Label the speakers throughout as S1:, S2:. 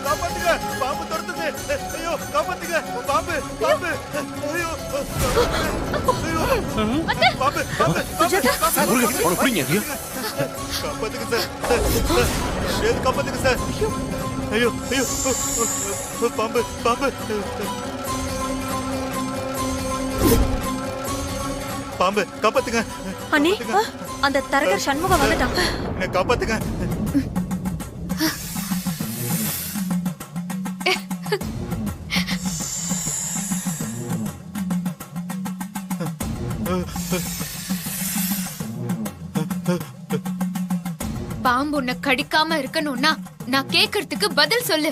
S1: காப்பாத்துங்க, பாம்பு துரத்துது. ஐயோ காப்பாத்துங்க, பாம்பு பாம்பு. ஐயோ பாம்பு பாம்பு காப்பாத்துங்க சார், காப்பாத்துங்க சார். ஐயோ ஐயோ பாம்பு பாம்பு பாம்பு காப்பாத்துங்க.
S2: அண்ணி, அந்த தரகர் சண்முகம் வந்துட்டான்.
S1: காப்பாத்துங்க.
S3: பாம்பு உன்னை கடிக்காம இருக்கணும்னா நான் கேக்குறதுக்கு பதில் சொல்லு.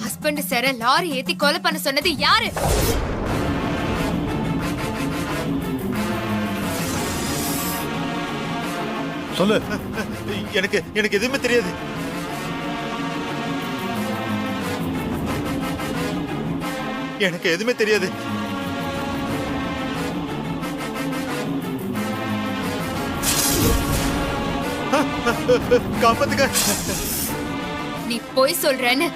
S3: ஹஸ்பண்ட் சார லாரி ஏத்தி கொலை பண்ண சொன்னது யாரு?
S1: சொல்லு. எனக்கு எனக்கு எதுவுமே தெரியாது. எனக்கு எதுவுமே தெரியாது. காப்பாத்துங்க.
S3: நீ போய் சொல்றேன்னு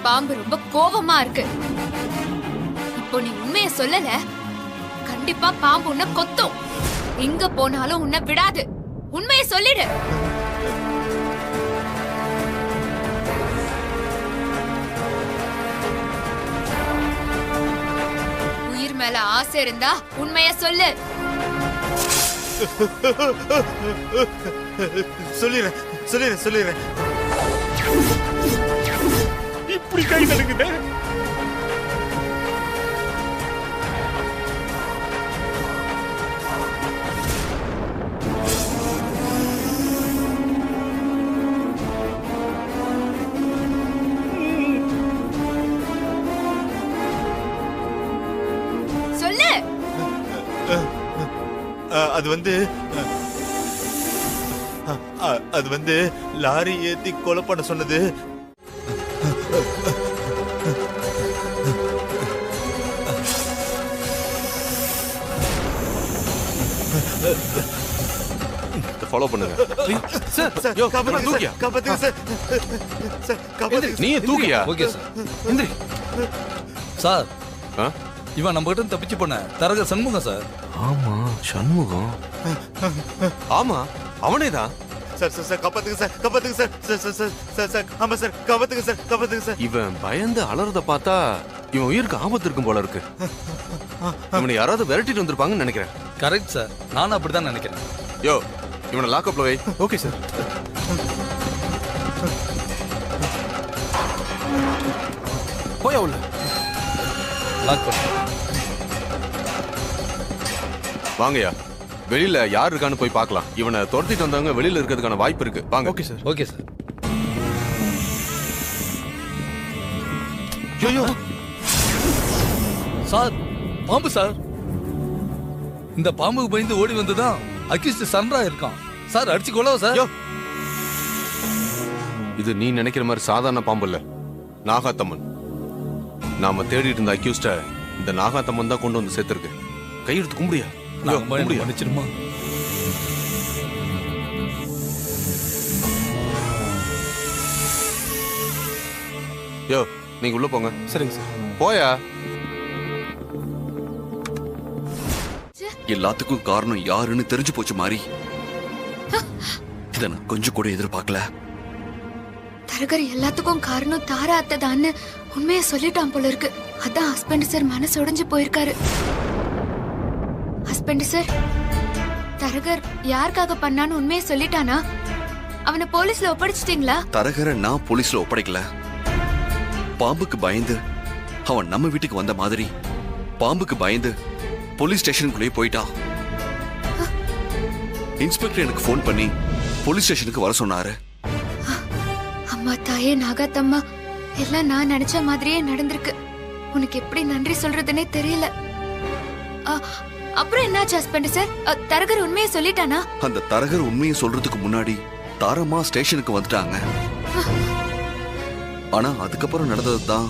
S3: பாம்பு ரொம்ப கோபமா இருக்கு. இப்போ நீ உண்மைய சொல்லல, கண்டிப்பா பாம்பு உன்னை கொத்தும். எங்க போனாலும் உன்னை விடாது. உண்மையை சொல்லிடு. உயிர் மேல ஆசை இருந்தா உண்மைய சொல்லு.
S1: சொல்லிடுறேன் சொல்லிடுறேன் சொல்லிடுறேன்.
S4: இப்படி கை நடுங்குது.
S3: சொல்லு.
S1: அது வந்து லாரி ஏத்தி கொலை பண்ண சொன்னது
S5: ஃபாலோ பண்ணுங்க.
S4: சார்
S1: காப்பாத்துங்க சார். சார் காப்பாத்துங்க.
S5: நீ தூக்கியா?
S6: Okay sir. எந்திரி சார். இவன் நம்ம கிட்ட தப்பிச்சு போன தரகர் சண்முகம் சார்.
S5: ஆமா சண்முகம். ஆமா அவனேதான்.
S1: சார் சார் சார் காப்பாத்துங்க சார். காப்பாத்துங்க sir. Sir sir sir sir sir ஆமா சார் காப்பாத்துங்க சார். காப்பாத்துங்க சார்.
S5: இவன் பயந்து அலறத பார்த்தா இவன் உயிருக்கு ஆபத்து இருக்கும் போல இருக்கு. இவனை யாராவது விரட்டிட்டு வந்திருப்பாங்கன்னு நினைக்கிறேன்.
S6: கரெக்ட் சார், நானும் அப்படிதான் நினைக்கிறேன்.
S5: யோ இவனை லாக்அப்ல வை.
S4: Okay sir. போய் உள்ள
S6: லாக் பண்ணு.
S5: வாங்கயா, வெளியில யார் இருக்கான்னு போய் பார்க்கலாம். இவனை துரத்திட்டு வந்தவங்க வெளியில இருக்கிறதுக்கான வாய்ப்பு இருக்கு. வாங்க.
S4: Okay sir.
S6: Okay sir.
S1: ஐயோ
S6: சார், பாம்பு சார். இந்த பாம்புக்கு பயந்து ஓடி வந்துதான் அக்யூஸ்ட் சன்ரா இருக்கான் சார். அடிச்சு கொள்ளவா சார்?
S5: இது நீ நினைக்கிற மாதிரி சாதாரண பாம்பு இல்ல, நாகாத்தம்மன். நாம தேடிட்டு இருந்த அக்யூஸ்ட இந்த நாகாத்தம்மன் தான் கொண்டு வந்து சேர்த்திருக்கு. கையெடுத்து கும்பிடியா?
S6: மன்னிச்சிருமா?
S5: யோ நீங்க உள்ள போங்க.
S4: சரிங்க சார்.
S5: போயா.
S7: எல்லாத்துக்கும் காரணம் யாருன்னு தெரிஞ்சு போச்சு மாறி. இத நான் கொஞ்சம் கூட எதிர்பார்க்கல.
S3: தரகர் எல்லாத்துக்கும் காரணம் தாரா அத்தைதான்னு உண்மையை சொல்லிட்டான் போல இருக்கு. அதான் ஹஸ்பண்ட் சார் மனசு உடைஞ்சு போயிருக்காரு. ஹஸ்பண்ட் சார், தரகர் யாருக்காக பண்ணான்னு உண்மையை சொல்லிட்டானா? அவனை போலீஸ்ல ஒப்படைச்சிட்டீங்களா?
S7: தரகரை நான் போலீஸ்ல ஒப்படைக்கல. பாம்புக்கு பயந்து அவன் நம்ம வீட்டுக்கு வந்த மாதிரி பாம்புக்கு பயந்து போலீஸ் ஸ்டேஷனுக்குள்ளேயே போயிட்டான். இன்ஸ்பெக்டர் எனக்கு போன் பண்ணி போலீஸ் ஸ்டேஷனுக்கு வர சொன்னாரு.
S3: அம்மா தாயே நாகாத்தம்மா, எல்லாம் நான் நினைச்ச மாதிரியே நடந்திருக்கு. உனக்கு எப்படி நன்றி சொல்றதுன்னே தெரியல. அப்புறம் என்னாச்சு ஹஸ்பண்ட் சார்? தரகர் உண்மையை சொல்லிட்டானா?
S7: அந்த தரகர் உண்மையை சொல்றதுக்கு முன்னாடி தாரம்மா ஸ்டேஷனுக்கு வந்துட்டாங்க. ஆனா அதுக்கப்புறம் நடந்ததுதான்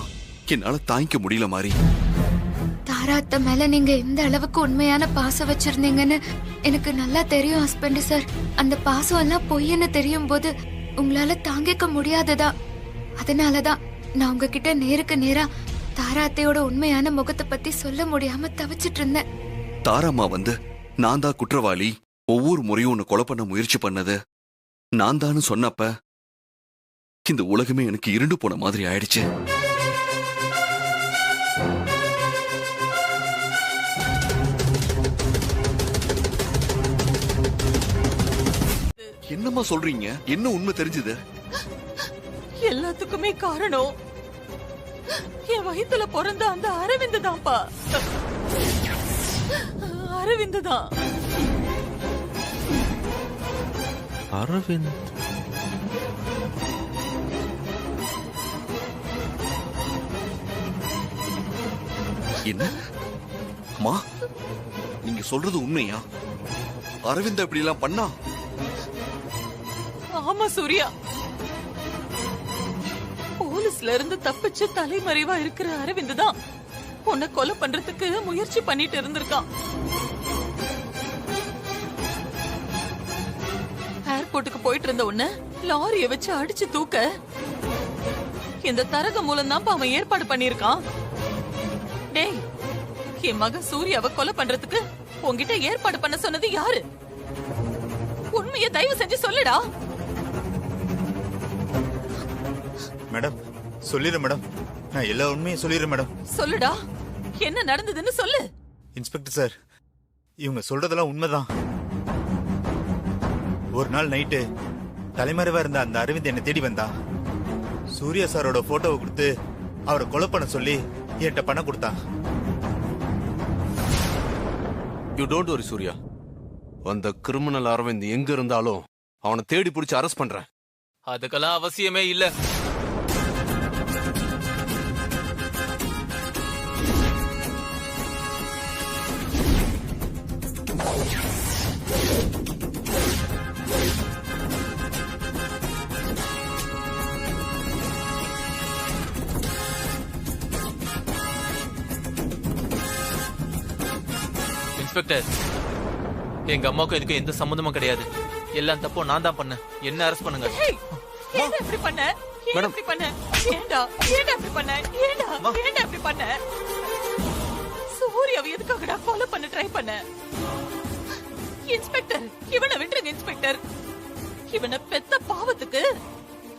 S7: என்னால தாங்கிக்க முடியல மாறி.
S3: தாரா அத்தை மேல நீங்க எந்த அளவுக்கு உண்மையான பாசம் வச்சிருந்தீங்கன்னு எனக்கு நல்லா தெரியும் ஹஸ்பண்ட் சார். அந்த பாசம் எல்லாம் பொய்ன்னு தெரியும் போது உங்களால தாங்கிக்க முடியாததா. அதனாலதான் நான் உங்ககிட்ட நேருக்கு நேரா தாரா அத்தையோட உண்மையான முகத்தை பத்தி சொல்ல முடியாம தவிச்சிட்டு இருந்தேன்.
S7: தாராம்மா வந்து நான் தான் குற்றவாளி, ஒவ்வொரு முறையும் உன்னை கொலை பண்ண முயற்சி பண்ணது நான் தான் சொன்னப்ப இந்த உலகமே எனக்கு இருண்டு போன மாதிரி ஆயிடுச்சு. என்னம்மா சொல்றீங்க? என்ன உண்மை தெரிஞ்சது?
S8: எல்லாத்துக்குமே காரணம் என் வயித்துல பிறந்த அந்த அரவிந்த் தான்ப்பா. அரவிந்த் தான்.
S5: அரவிந்த்
S7: என்ன அம்மா நீங்க சொல்றது உண்மையா? அரவிந்த் இப்படி எல்லாம் பண்ணா?
S8: ஆமா சூர்யா, போலீஸ்ல இருந்து தப்பிச்சு தலைமறைவா இருக்கிற அரவிந்த் தான் உன்னை கொலை பண்றதுக்கு முயற்சி பண்ணிட்டு இருந்திருக்கான். ஏர்போர்ட்டுக்கு போயிட்டு இருந்த உன்ன லாரிய வச்சு அடிச்சு தூக்க இந்த தரக மூலம் தான் அவன் ஏற்பாடு பண்ணிருக்கான். டேய், என் மகன் சூர்யாவை கொலை பண்றதுக்கு உன்கிட்ட ஏற்பாடு பண்ண சொன்னது யாரு? உண்மையை தயவு செஞ்சு சொல்லுடா.
S1: மேடம் சொல்லிடுறேன் மேடம், நான் எல்லா உண்மையும் சொல்லிடுறேன் மேடம்.
S8: சொல்லுடா, என்ன நடந்ததுன்னு சொல்லு.
S1: இன்ஸ்பெக்டர் சார், இவங்க சொல்றதெல்லாம் உண்மைதான். ஒரு நாள் நைட்டு தலைமறைவா இருந்த அந்த அரவிந்த் என்னை தேடி வந்தா. சூர்யா சாரோட போட்டோவை கொடுத்து அவரை கொலை பண்ண சொல்லி என்கிட்ட பணம் கொடுத்தான்.
S5: You don't worry Surya. அந்த கிரிமினல் அரவிந்த் எங்க இருந்தாலும் அவனை தேடி பிடிச்சி அரெஸ்ட் பண்றேன்.
S4: அதுக்கெல்லாம் அவசியமே இல்ல. இன்ஸ்பெக்டர், எங்க அம்மாவுக்கும் இதுக்கும் எந்த சம்பந்தமும் கிடையாது. எல்லாம் தப்போ நான் தான் பண்ணேன். என்ன அரெஸ்ட் பண்ணுங்க.
S8: ஏன்டா இப்படி பண்ண? ஏன்டா இப்படி பண்ண? ஏன்டா இப்படி பண்ண? ஏன்டா இப்படி பண்ண? சூர்யாவை எதுக்காகடா ஃபாலோ பண்ண ட்ரை பண்ண? இன்ஸ்பெக்டர், இவனை விட்டுருங்க இன்ஸ்பெக்டர். இவனை பெத்த பாவத்துக்கு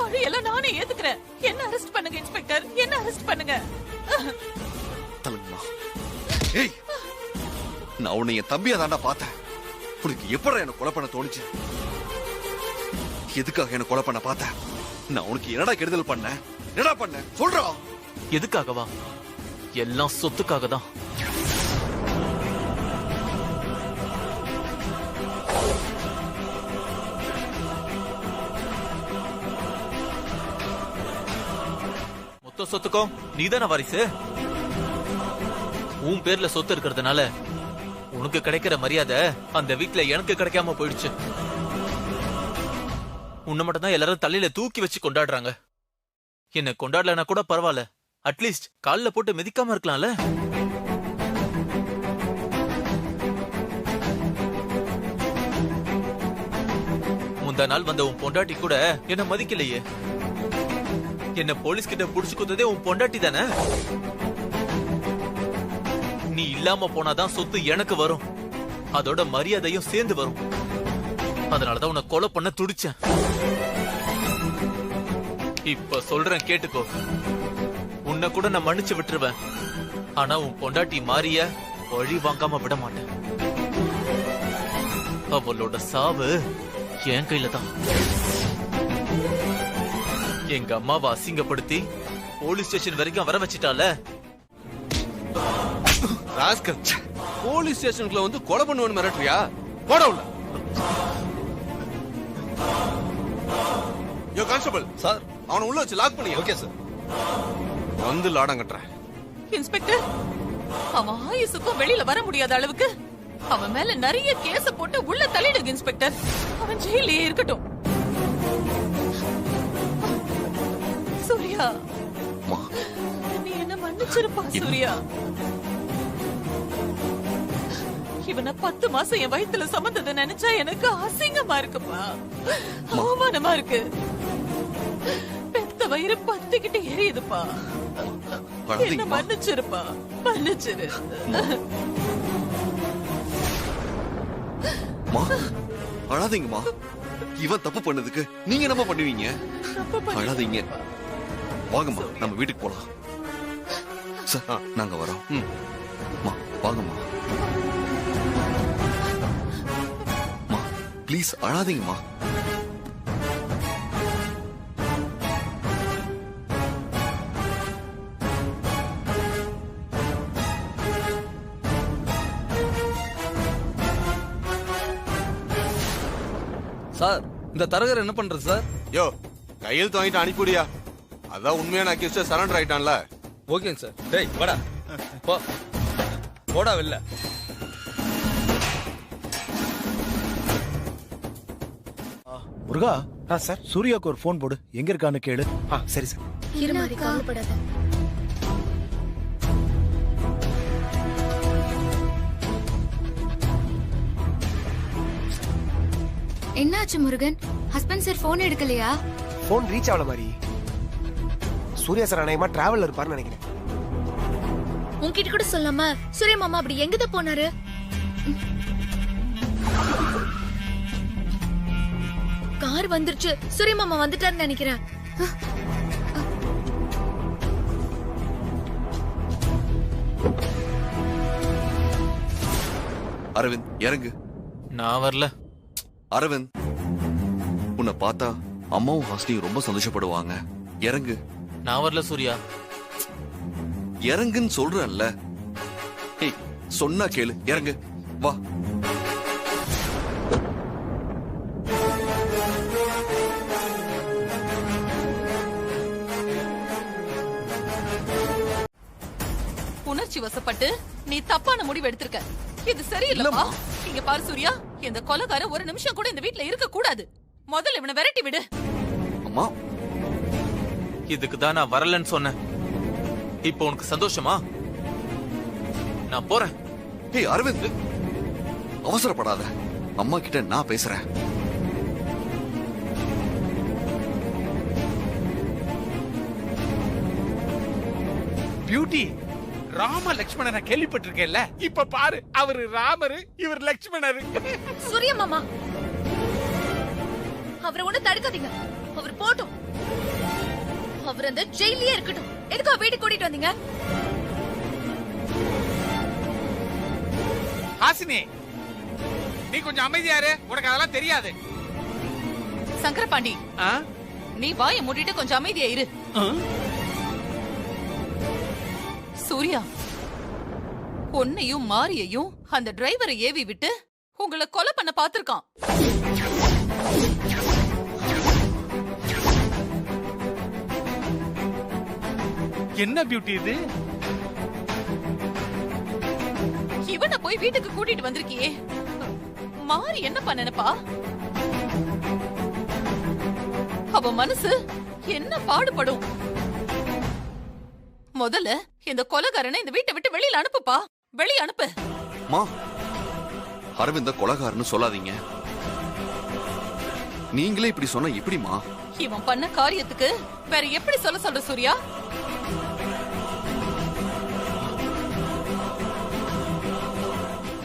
S8: பழியெல்லாம் நானே ஏத்துக்கிறேன். என்ன அரெஸ்ட் பண்ணுங்க இன்ஸ்பெக்டர், என்ன அரெஸ்ட் பண்ணுங்க.
S7: தலங்கம்மா. ஏய், நான் உன்னை என் தம்பியா தாண்டா பார்த்தேன். உனக்கு எப்படா என்ன கொலை பண்ண தோணுச்சு? எதுக்காக என்ன கொலை பண்ண பார்த்தேன்? நான் உனக்கு என்னடா கெடுதல் பண்ண? என்னடா பண்ண சொல்றா?
S4: எதுக்காகவா? எல்லாம் சொத்துக்காக தான். மொத்த சொத்துக்கும் நீதான வாரிசு. உன் பேர்ல சொத்து இருக்கிறதுனால உனக்கு கிடைக்கிற மரியாதை அந்த வீட்டுல எனக்கு கிடைக்காம போயிடுச்சு. உன்னை மட்டும் தான் எல்லாரும் தலையில தூக்கி வச்சு கொண்டாடுறாங்க. என்ன கொண்டாடலனா கூட பரவாயில்ல, அட்லீஸ்ட் கால்ல போட்டு மிதிக்காம இருக்கலாம்ல. முந்தா நாள் வந்த உன் பொண்டாட்டி கூட என்ன மதிக்கலையே. என்ன போலீஸ் கிட்ட புடிச்சு கொடுத்ததே உன் பொண்டாட்டி தானே. நீ இல்லாம போனாதான் சொத்து எனக்கு வரும், அதோட மரியாதையும் சேர்ந்து வரும். அதனாலதான் உன்னை கொலை பண்ண துடிச்சேன். இப்ப சொல்றேன் கேட்டுக்கோ. உன்னை கூட நான் மன்னிச்சு விட்டுருவேன். ஆனா உன் பொண்டாட்டி மாறிய வழி வாங்காம விட மாட்டேன். அவளோட சாவு என் கையில தான். எங்க அம்மாவை அசிங்கப்படுத்தி போலீஸ் ஸ்டேஷன் வரைக்கும் வர வச்சிட்டால.
S5: போலீஸ் ஸ்டேஷனுக்குள்ள வந்து கொலை பண்ணுவேன்னு மிரட்டுறியா? போட உள்ள. யோ கான்ஸ்டபிள் சார், அவனை உள்ள வச்சு லாக் பண்ணி. Okay sir. வந்து லாடம் கட்டுறேன்.
S8: இன்ஸ்பெக்டர், அவன் ஆயுசுக்கும் வெளியில வர முடியாத அளவுக்கு அவன் மேல நிறைய கேஸ போட்டு உள்ள தள்ளிடுங்க இன்ஸ்பெக்டர். அவன் ஜெயிலே இருக்கட்டும். சூர்யா,
S7: மா
S8: நீ என்ன மன்னிச்சிருப்பா சூர்யா. இவனை 10 மாசம் என் வயித்துல சுமந்ததை நினைச்சா எனக்கு அசிங்கமா இருக்குப்பா, அவமானமா இருக்கு. பெத்த வயிறு பத்திக்கிட்டு எரியுதுப்பா. என்ன மன்னிச்சிருப்பா, மன்னிச்சிரு.
S7: மா அழாதீங்கம்மா. இவன் தப்பு பண்ணதுக்கு நீங்க என்னமா பண்ணுவீங்க? அழாதீங்க. வாங்கம்மா நம்ம வீட்டுக்கு போலாம். சார் நாங்க வரோம். மா வாங்கம்மா. மா ப்ளீஸ் அழாதீங்கம்மா.
S6: சார் இந்த தரகர் என்ன பண்றது சார்?
S5: யோ கையெழுத்து வாங்கிட்டு அனுப்பிவிடியா. அதான் உண்மையான அக்யூஸ்ட் சரண்டர் ஆயிட்டான்ல.
S6: ஓகேங்க சார். டேய் வாடா, போ போடா வெளில.
S9: முருகா சார் சூர்யாவுக்கு ஒரு ஃபோன் போடு, எங்க இருக்கான்னு கேளு. சரி சார்.
S2: இருமாரி கவலைப்படாத.
S3: என்னாச்சு முருகன்? ஹஸ்பண்ட் சார் போன் எடுக்கலையா?
S10: போன் ரீச் ஆகல மாதிரி. சூர்யா சார் அநேகமா டிராவல்ல இருப்பாருன்னு நினைக்கிறேன்.
S2: உன்கிட்ட கூட சொல்லாம சூர்யா மாமா அப்படி எங்கதான் போனாரு? கார் வந்துருச்சு, சூர்யா மாமா வந்துட்டாருன்னு நினைக்கிறேன்.
S7: அரவிந்த் இறங்கு.
S4: நான் வரல.
S7: அரவிந்த் உன்னை பார்த்தா அம்மாவும் ஹாஸ்னியும் ரொம்ப சந்தோஷப்படுவாங்க. இறங்கு.
S4: நான் வரல சூர்யா.
S7: இறங்குன்னு சொல்றேன்ல. ஏய் சொன்னா கேளு, இறங்கு வா.
S8: உணர்ச்சி வசப்பட்டு நீ தப்பான முடிவு எடுத்திருக்க. இது சரியில்லப்பா. இங்க பாரு சூர்யா, இந்த கொலைகாரன் ஒரு நிமிஷம் கூட இந்த வீட்ல இருக்க கூடாது. முதல்ல இவனை விரட்டி விடு.
S7: அம்மா
S4: இதுக்கு தான் நான் வரலன்னு சொன்னேன். இப்போ உனக்கு சந்தோஷமா? நான் போறேன்.
S7: ஏய் அரவிந்த் அவசரப்படாத. அம்மா கிட்ட நான் பேசுறேன்.
S9: பியூட்டி ராம லட்சுமணனை கேள்விப்பட்டிருக்கேன்ல, இப்ப பாரு அவரு ராமரு இவர் லட்சுமணரு.
S2: சூர்யா மாமா அவரை ஒண்ணு தடுக்காதீங்க. அவர் போட்டும். அவர் அந்த ஜெயிலே இருக்கட்டும். எதுக்கு வீட்டுக்கு கூட்டிட்டு வந்தீங்க?
S9: ஹாசினி நீ கொஞ்சம் அமைதியாரு, உனக்கு அதெல்லாம் தெரியாது.
S8: சங்கரபாண்டி நீ வாயை மூடிட்டு கொஞ்சம் அமைதியா இரு. சூர்யா பொன்னையும் மாரியையும் அந்த டிரைவரை ஏவி விட்டு உங்களை கொலை பண்ண பாத்திருக்கான்.
S9: என்ன பியூட்டி இது?
S8: இவனை போய் வீட்டுக்கு கூட்டிட்டு வந்திருக்கியே, மாரி என்ன பண்ணனப்பா? அவ மனசு என்ன பாடுபடும்? முதல்ல இந்த கொலைகாரனை இந்த வீட்டை விட்டு வெளியில அனுப்புப்பா. வெளிய அனுப்பு.
S7: மா அரவிந்த கொலைகாரன்னு சொல்லாதீங்க. நீங்களே இப்படி சொன்னா எப்படிமா?
S8: இவன் பண்ண காரியத்துக்கு வேற எப்படி சொல்ற சூர்யா?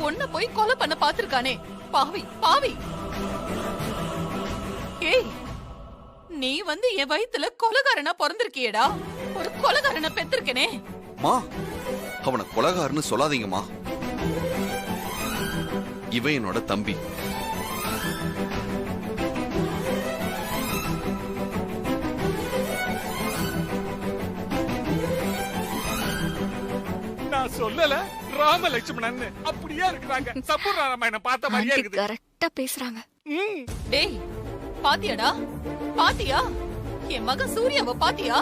S8: பொண்ண போய் கொலை பண்ண பாத்திருக்கானே, பாவி பாவி. ஏய் நீ வந்து என் வயித்துல கொலைகாரனா பிறந்திருக்கியேடா. ஒரு கொலைகாரனை பெத்திருக்கனே.
S7: மா அவனை கொலைகாரன்னு சொல்லாதீங்கம்மா. இவன் என்னோட தம்பி.
S9: நான் சொல்லல ராம லட்சுமணன் அப்படியே இருக்கிறாங்க. சம்பூர்ண ராமாயணம் பார்த்த மாதிரியே இருக்குது.
S2: கரெக்டா பேசுறாங்க.
S8: டேய் பாத்தியாடா? பாத்தியா என் மகன் சூர்யாவை? பாத்தியா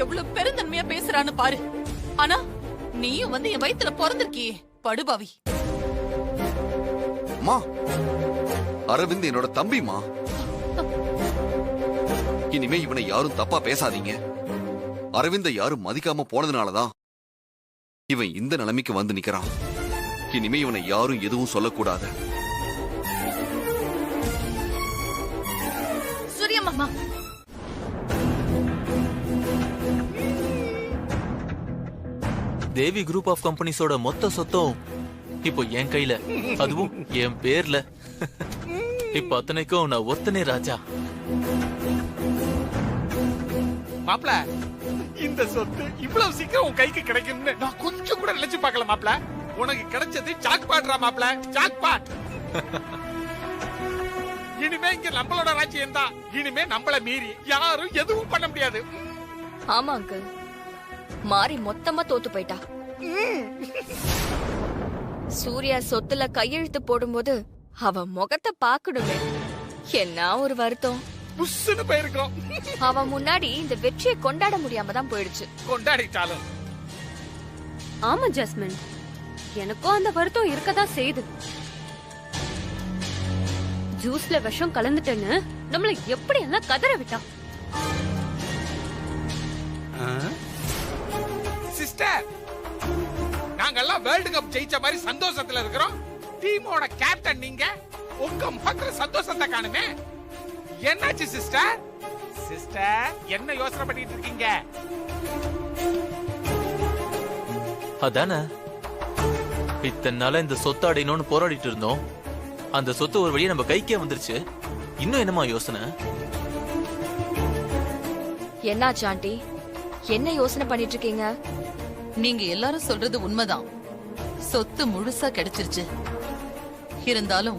S8: எவ்வளவு பெருந்தன்மையா பேசுறான்னு பாரு. ஆனா நீயும் வந்து என் வயித்துல பிறந்திருக்கியே, படுபாவி.
S7: மா அரவிந்த் என்னோட தம்பிமா. இனிமே இவனை யாரும் தப்பா பேசாதீங்க. அரவிந்த யாரும் மதிக்காம போனதுனாலதான் இவன் இந்த நிலைமைக்கு வந்து நிக்கிறான். இனிமே இவனை யாரும் எதுவும் சொல்லக்கூடாது.
S2: சூர்யா மாமா,
S4: தேவி குரூப் ஆஃப் கம்பெனிஸோட மொத்த சொத்தும் இப்போ என் கையில, அதுவும் என் பேர்ல. இப்ப அத்தனைக்கும் நான் ஒத்தனே ராஜா.
S11: மாப்ள, இந்த சொத்து இவ்வளவு சீக்கிரம் உன் கைக்கு கிடைக்கும்னு நான் கொஞ்சம் கூட நினைச்சு பார்க்கல மாப்ள. உனக்கு கிடைச்சது ஜாக்பாட்ரா மாப்ள, ஜாக்பாட். இனிமே இங்க நம்மளோட ராஜ்யம் தான். இனிமே நம்மள மீறி யாரும் எதுவும் பண்ண முடியாது.
S12: ஆமா அங்கிள், மாறி மொத்தமா தோத்து போயிட்டா. சூர்யா சொத்துல கையெழுத்து போடும்போது அவ முகத்தை பாக்கணுமே, என்ன ஒரு வருத்தம்.
S11: புஷ்னு போயிருக்கோம்.
S12: அவ முன்னாடி இந்த வெற்றியை கொண்டாட முடியாம தான் போயிடுச்சு.
S11: கொண்டாடிட்டாலும்
S13: ஆமா ஜாஸ்மின், எனக்கும் அந்த வருத்தம் இருக்கதான் செய்யுது. ஜூஸ்ல விஷம் கலந்துட்டேன்னு நம்மள எப்படி எல்லாம் கதற விட்டா.
S11: சிஸ்டர், நாங்கெல்லாம் வேர்ல்ட் கப் ஜெயிச்ச மாதிரி சந்தோஷத்துல இருக்கிறோம். டீமோட கேப்டன் நீங்க, உங்க முகத்துல சந்தோஷத்தை காணுமே. என்னாச்சு சிஸ்டர்? சிஸ்டர், என்ன யோசனை பண்ணிட்டு இருக்கீங்க?
S4: அதானே இத்தனை நாளா இந்த சொத்து அடையணும்னு போராடிட்டு இருந்தோம். அந்த சொத்து ஒரு வழியா நம்ம கைக்கே வந்துருச்சு. இன்னும் என்னமா யோசனை?
S12: என்னாச்சு ஆண்டி, என்ன யோசனை பண்ணிட்டு இருக்கீங்க?
S8: நீங்க எல்லாரும் சொல்றது உண்மைதான். சொத்து முழுசா கிடைச்சிருச்சு. இருந்தாலும்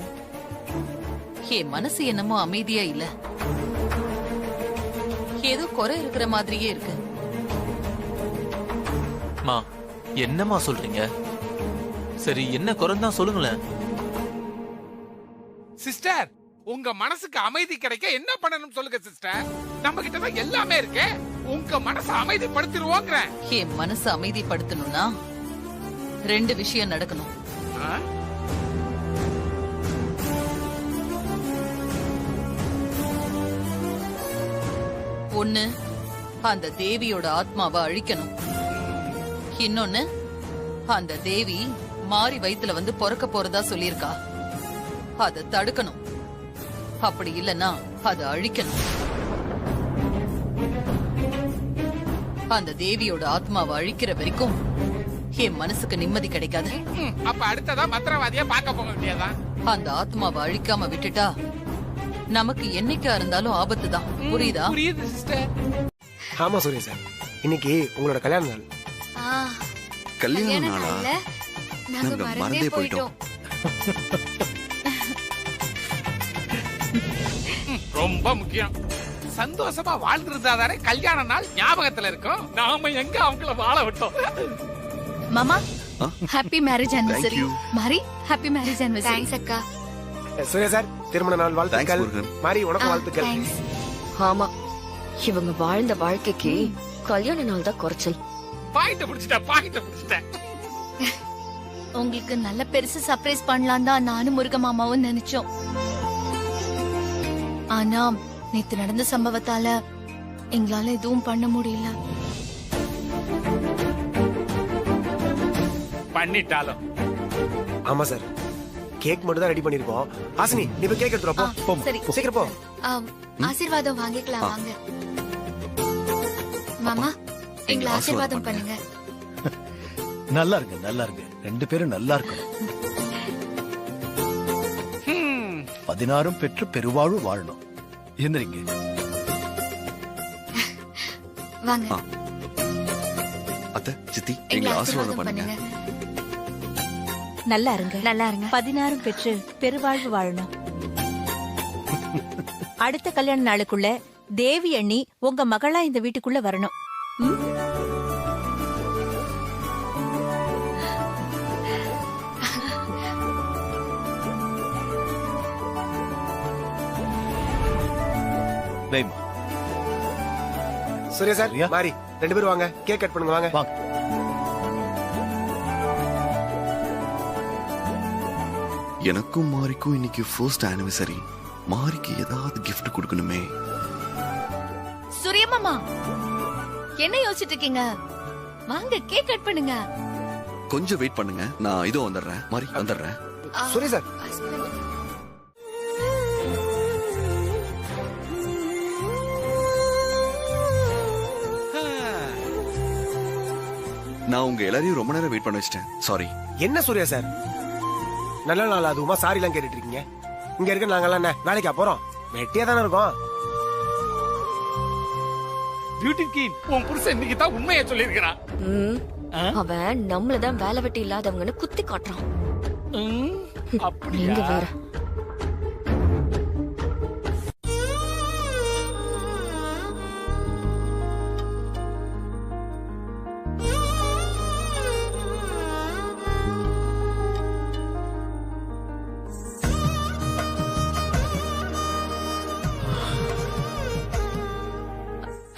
S8: என் மனசு என்னமோ அமைதியா இல்ல. ஏதோ குறை இருக்கிற மாதிரியே இருக்கு.
S4: மா, என்னமா சொல்றீங்க? சரி, என்ன குறைந்தான் சொல்லுங்களேன்.
S11: சிஸ்டர், உங்க மனசுக்கு அமைதி கிடைக்க என்ன பண்ணணும் சொல்லுங்க சிஸ்டர். நம்ம கிட்ட தான் எல்லாமே இருக்கு. உங்க மனசை அமைதிப்படுத்திடுவோங்க.
S8: என் மனசை அமைதிப்படுத்தணும்னா 2 விஷயம் நடக்கணும். ஒண்ணு, அந்த தேவியோட ஆத்மாவை அழிக்கணும். இன்னொன்னு, அந்த தேவி மாறி வயித்துல வந்து பொறக்க போறதா சொல்லியிருக்கா. அதை தடுக்கணும். அப்படி இல்லைன்னா அதை அழிக்கணும். அந்த தேவியோட ஆத்மாவை அழிக்கிற வரைக்கும் என் மனசுக்கு நிம்மதி கிடைக்காது.
S11: அப்ப அடுத்ததா மந்திரவாதியா பார்க்க போக வேண்டியதா?
S8: அந்த ஆத்மாவை அழிக்காம விட்டுட்டா நமக்கு என்னைக்கா இருந்தாலும் ஆபத்து தான். புரியுதா?
S11: புரியுது சிஸ்டர்.
S10: ஆமா சூர்யா சார், இன்னைக்கு உங்களோட கல்யாண நாள்.
S7: கல்யாண நாளா?
S3: நாங்க மறந்தே போயிட்டோம்.
S11: ரொம்ப முக்கியம். சந்தோஷமா வாழ்ந்திருந்தாதானே கல்யாண நாள் ஞாபகத்துல இருக்கும். நாம எங்க அவங்கள வாழ விட்டோம்.
S2: மாமா, ஹாப்பி மேரேஜ் ஆனிவர்சரி. மாரி, ஹாப்பி மேரேஜ் ஆனிவர்சரி.
S3: தேங்க்ஸ் அக்கா.
S10: சூர்யா சார், திருமண நாள் வாழ்த்துக்கள். மாறி, உனக்கு வாழ்த்துக்கள்.
S12: ஆமா, இவங்க வாழ்ந்த வாழ்க்கைக்கு கல்யாண நாள் தான் குறைச்சல்.
S11: பாயிண்ட் புடிச்சிட்ட.
S2: உங்களுக்கு நல்ல பெருசு சர்ப்ரைஸ் பண்ணலாம் தான் நானும் முருக மாமாவும் நினைச்சோம். ஆனா நேத்து நடந்த சம்பவத்தால எங்களால எதுவும் பண்ண முடியல.
S11: பண்ணிட்டாலும்
S10: ஆமா சார், கேக் மட்டும் தான் ரெடி பண்ணிருக்கோம். ஆசினி, நீ போய் கேக் எடுத்துட்டு வா, போ.
S2: சரி,
S10: சீக்கிரம் போ.
S3: ஆசீர்வாதம் வாங்கிக்கலாம் வாங்க. மாமா, எங்களை ஆசீர்வாதம் பண்ணுங்க.
S9: நல்லா இருங்க, நல்லா இருங்க. 2 பேரும் நல்லா இருக்கணும். 16 பெற்று பெருவாழ்வு வாழணும். எந்திரிங்க.
S3: வாங்க.
S7: அத்தை, சித்தி, எங்களை ஆசீர்வாதம் பண்ணுங்க.
S14: நல்லா இருங்க,
S3: நல்லா இருங்க.
S14: 16 பெற்று பெருவாழ்வு வாழணும். அடுத்த கல்யாண நாளுக்குள்ள தேவி அண்ணி உங்க மகளா இந்த வீட்டுக்குள்ள வரணும்.
S10: சூர்யா சார், மாறி, 2 பேரும் வாங்க, கேக் கட் பண்ணுங்க. வாங்க.
S7: எனக்கும் மாரிக்கும் இன்னைக்கு ஃபர்ஸ்ட் ஆனிவர்சரி. மாரிக்கு ஏதாவது கிஃப்ட் கொடுக்கணுமே.
S2: சூர்யா மாமா, என்ன யோசிச்சுட்டு இருக்கீங்க? வாங்க கேக் கட் பண்ணுங்க.
S7: கொஞ்சம் வெயிட் பண்ணுங்க, நான் இதோ வந்துடுறேன். மாதிரி வந்துடுறேன்.
S10: சூரிய சார்,
S7: நான் உங்க எல்லாரையும் ரொம்ப நேரம் வெயிட் பண்ண வச்சிட்டேன். சாரி.
S10: என்ன சூர்யா சார், நல்ல நாள் அதுவுமா சாரி எல்லாம் கேட்டுட்டு இருக்கீங்க? இங்க இருக்க நாங்கெல்லாம் என்ன வேலைக்கா போறோம்? வெட்டியா தானே இருக்கோம்.
S11: பியூட்டி கிங், உன் புருஷன் இன்னைக்கு தான் உண்மையை சொல்லியிருக்கிறான்.
S12: அவன் நம்மளதான் வேலை வெட்டி இல்லாதவங்கன்னு குத்தி காட்டுறான்.
S11: அப்படியா?
S12: வேற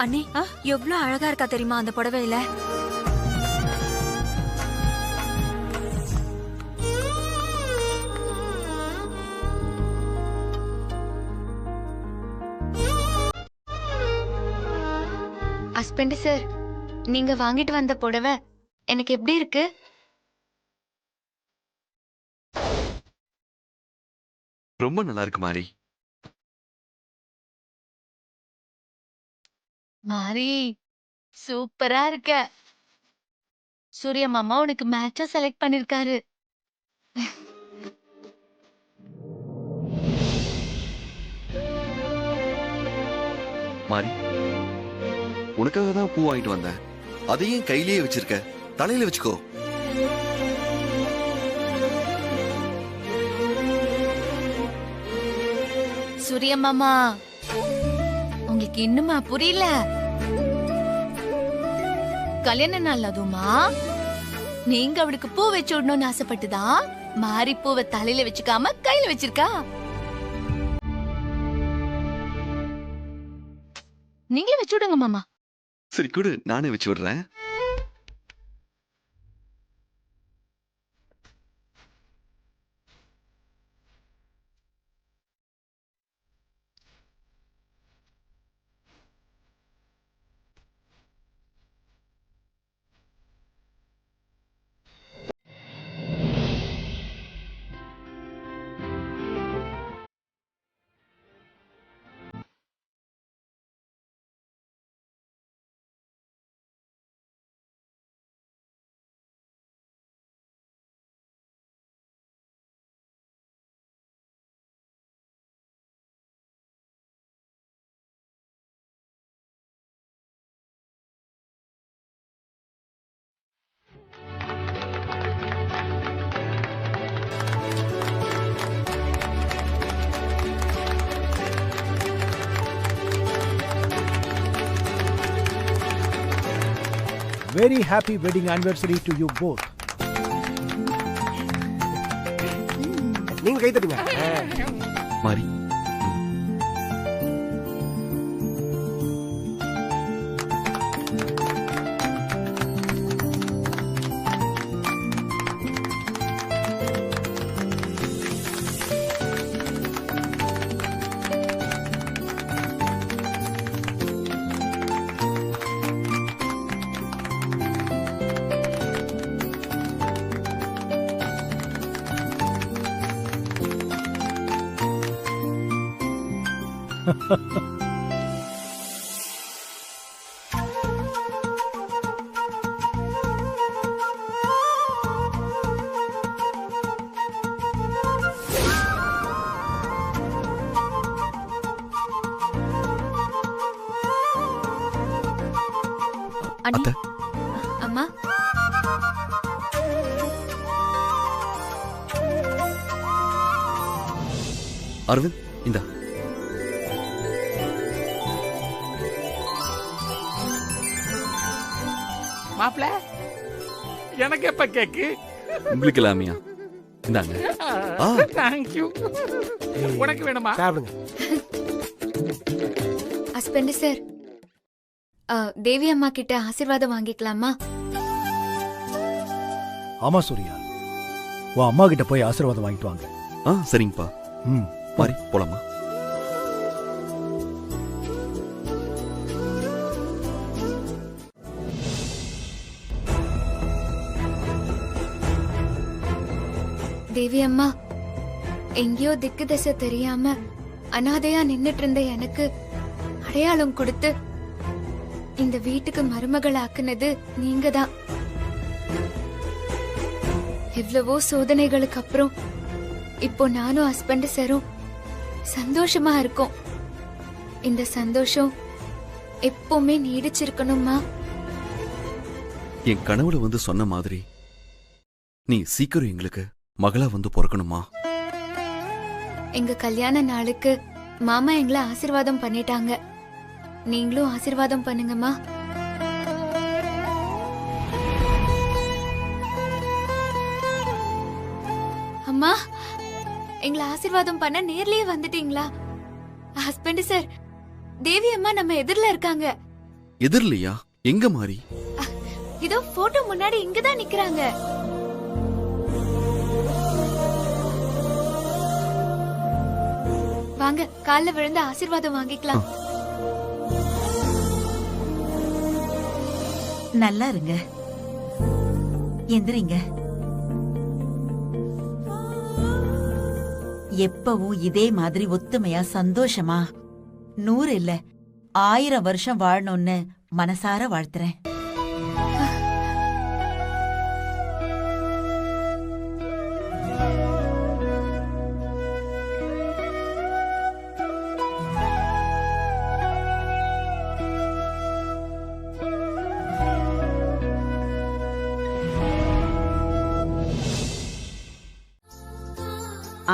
S15: அண்ணி எவ்வளவு அழகா இருக்கா தெரியுமா அந்த புடவையில?
S3: ஹஸ்பண்ட் சார், நீங்க வாங்கிட்டு வந்த புடவை எனக்கு எப்படி இருக்கு?
S7: ரொம்ப நல்லா இருக்கு மாரி.
S2: மாரி சூப்பரா இருக்க. சூர்யா மாமா உனக்கு மேட்சா செலக்ட் பண்ணிருக்காரு.
S7: மாரி, உனக்காக தான் பூ வாங்கிட்டு வந்தேன். அதையும் கையிலேயே வச்சிருக்க, தலையில வச்சுக்கோ.
S2: சூர்யா மாமா, உங்களுக்கு இன்னுமா புரியல? கல்யாண நாள் அதுமா நீங்க அவளுக்கு பூ வச்சு விடணும்னு ஆசைப்பட்டுதான் மாறி பூவை தலையில வச்சுக்காம கையில வச்சிருக்கா. நீங்களே வச்சு விடுங்க மாமா.
S7: சரி கொடு, நானே வச்சு விடுறேன்.
S9: Very happy wedding anniversary to you both.
S10: நீங்க கை தட்டுங்க.
S7: மாரி,
S3: அண்ணி, அம்மா,
S7: அரவிந்த் இந்தா.
S11: மாப்ள, எனக்கு எப்ப கேக்கு?
S7: உங்களுக்கு இல்லாமையா? இந்தாங்க.
S11: தேங்க்யூ. உனக்கு வேணுமா?
S10: சாப்பிடுங்க.
S3: ஹஸ்பண்ட் சார், தேவி அம்மா கிட்ட ஆசீர்வாதம் வாங்கிக்கலாமா?
S9: ஆமா சூர்யா, உன் அம்மா கிட்ட போய் ஆசீர்வாதம் வாங்கிட்டு வாங்க.
S7: சரிங்கப்பா. மாரி போலாமா?
S3: தேவி அம்மா, எங்கேயோ திக்கு திசை தெரியாம அனாதையா நின்னுட்டு இருந்த எனக்கு அடையாளம் கொடுத்து இந்த வீட்டுக்கு மருமகள் ஆக்குனது நீங்க தான். எவ்வளவோ சோதனைகளுக்கு அப்புறம் இப்போ நானும் ஹஸ்பண்ட் சாரும் சந்தோஷமா இருக்கோம். இந்த சந்தோஷம் எப்பவுமே நீடிச்சிருக்கணுமா?
S7: என் கனவுல வந்து சொன்ன மாதிரி நீ சீக்கிரம் எங்களுக்கு மகளா வந்து பிறக்கணுமா?
S3: எங்க கல்யாண நாளுக்கு மாமா எங்களை ஆசீர்வாதம் பண்ணிட்டாங்க. நீங்களும் ஆசீர்வாதம் பண்ணுங்கம்மா. அம்மா, எங்களை ஆசீர்வாதம் பண்ண நேர்லயே வந்துட்டீங்களா? ஹஸ்பண்ட் சார், தேவி அம்மா நம்ம எதிரில இருக்காங்க.
S7: எதிரிலையா? எங்க மாறி?
S3: இதோ போட்டோ முன்னாடி இங்கதான் நிக்கிறாங்க. வாங்க, கால்ல விழுந்து ஆசீர்வாதம் வாங்கிக்கலாம்.
S14: நல்லா இருங்க, எந்திரிங்க. எப்பவும் இதே மாதிரி ஒத்துமையா சந்தோஷமா 100 இல்ல 1000 வருஷம் வாழணும்னு மனசார வாழ்த்துறேன்.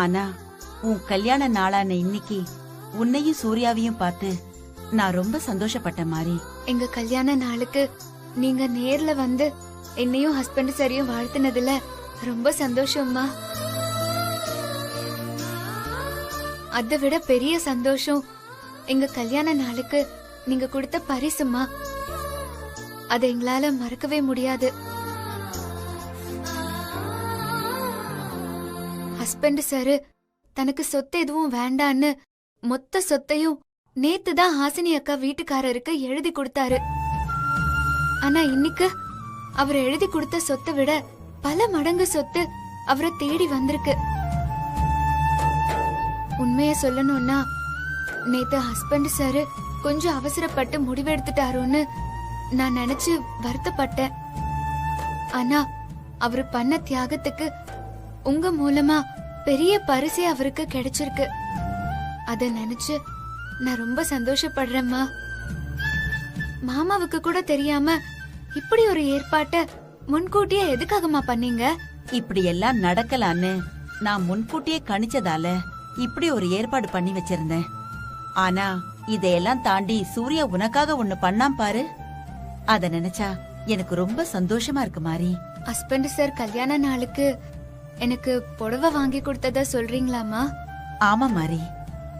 S14: ஆனா உன் கல்யாண நாளான இன்னைக்கு உன்னையும் சூர்யாவையும் பார்த்து நான் ரொம்ப சந்தோஷப்பட்டேன் மாறி.
S3: எங்க கல்யாண நாளுக்கு நீங்க நேர்ல வந்து என்னையும் ஹஸ்பண்ட் சரியும் வாழ்த்துனதுல ரொம்ப சந்தோஷம்மா. அதை விட பெரிய சந்தோஷம் எங்க கல்யாண நாளுக்கு நீங்க கொடுத்த பரிசுமா. அதை எங்களால மறக்கவே முடியாது. ஹஸ்பண்ட் சாரு தனக்கு சொத்து எதுவும் வேண்டான்னு மொத்த சொத்தையும் நேத்துதான் ஹாசினி அக்கா வீட்டுக்காரருக்கு எழுதி கொடுத்தாரு. ஆனா இன்னைக்கு அவர் எழுதி கொடுத்த சொத்தை விட பல மடங்கு சொத்து அவரை தேடி வந்திருக்கு. உண்மைய சொல்லணும்னா நேத்து ஹஸ்பண்ட் சாரு கொஞ்சம் அவசரப்பட்டு முடிவெடுத்துட்டாரோன்னு நான் நினைச்சு வருத்தப்பட்டேன். ஆனா அவரு பண்ண தியாகத்துக்கு உங்க மூலமா பெரிய பரிசே அவருக்கு கிடைச்சிருக்கு. அத நினைச்சு நான் ரொம்ப சந்தோஷப்படுறேம்மா. மாமாவுக்கு கூட தெரியாம இப்படி ஒரு ஏற்பாட்ட முன்கூட்டியே எதுக்காகமா பண்ணீங்க?
S14: இப்படி எல்லாம் நடக்கலான்னு நான் முன்கூட்டியே கணிச்சதால இப்படி ஒரு ஏற்பாடு பண்ணி வச்சிருந்தேன். ஆனா இதையெல்லாம் தாண்டி சூர்யா உனக்காக ஒண்ணு பண்ணாம் பாரு. அத நினைச்சா எனக்கு ரொம்ப சந்தோஷமா இருக்கு மாறி.
S3: ஹஸ்பண்ட் சார் கல்யாண நாளுக்கு எனக்கு புடவை வாங்கி கொடுத்தத சொல்றீங்களாமா?
S14: ஆமா மாறி.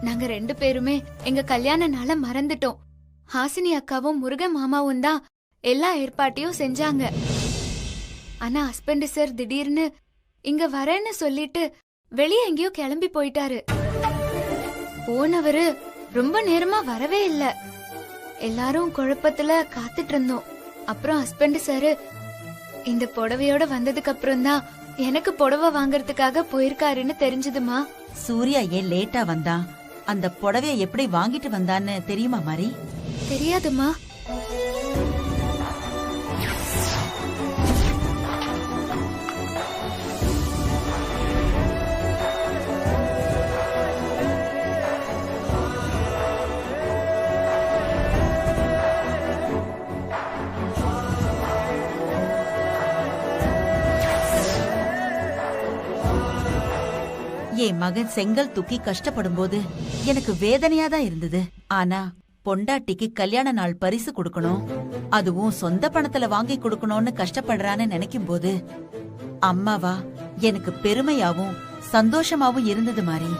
S3: நாங்க 2 பேருமே எங்க கல்யாண நாள மறந்துட்டோம். ஹாசினி அக்காவும் முருகன் மாமாவும் தான் எல்லா ஏற்பாட்டையும் செஞ்சாங்க. ஆனா ஹஸ்பண்ட் சார் திடீர்னு இங்க வரேன்னு சொல்லிட்டு வெளியே எங்கேயோ கிளம்பி போயிட்டாரு. போனவரு ரொம்ப நேரமா வரவே இல்ல. எல்லாரும் குழப்பத்துல காத்துட்டு இருந்தோம். அப்புறம் ஹஸ்பண்ட் சார் இந்த புடவையோட வந்ததுக்கு அப்புறம் தான் எனக்கு புடவை வாங்கறதுக்காக போயிருக்காருன்னு தெரிஞ்சதுமா.
S14: சூர்யா ஏன் லேட்டா வந்தான்? அந்த புடவைய எப்படி வாங்கிட்டு வந்தான்னு தெரியுமா மாறி?
S3: தெரியாதுமா.
S14: என் மகன் செங்கல் தூக்கி கஷ்டப்படும் போது எனக்கு வேதனையா தான் இருந்தது. ஆனா பொண்டாட்டிக்கு கல்யாண நாள் பரிசு கொடுக்கணும், அதுவும் சொந்த பணத்துல வாங்கி கொடுக்கணும்னு கஷ்டப்படுறான்னு நினைக்கும் போது அம்மாவா எனக்கு பெருமையாவும் சந்தோஷமாவும் இருந்தது மாறி.